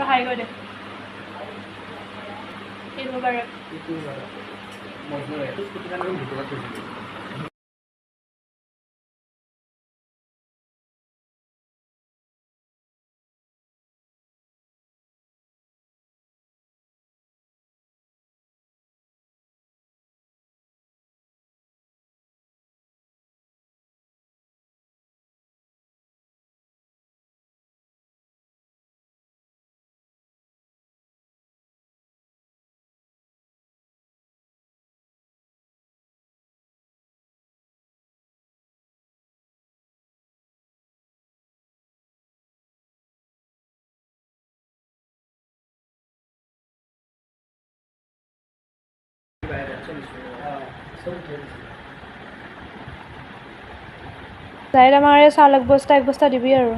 হাই কৰি দে ঈদ মুবাৰক তাইৰ আমাৰ চাউল এক বস্তা দিবি আৰু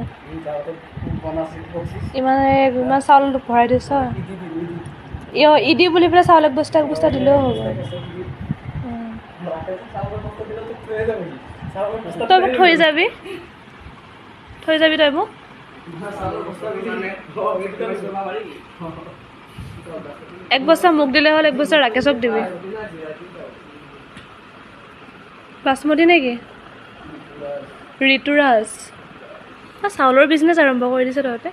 ইমান চাউল ভৰাই দিছ ইদি বুলি পেলাই চাউল এক বস্তা দিলেও হ'ব তই মোক থৈ যাবি তই মোক এক বস্তা মোক দিলে হ'ল এক বস্তা ৰাকেশক দিবি বাসমতি নেকি ঋতুৰাজ চাউলৰ বিজনেছ আৰম্ভ কৰি দিছে তহঁতে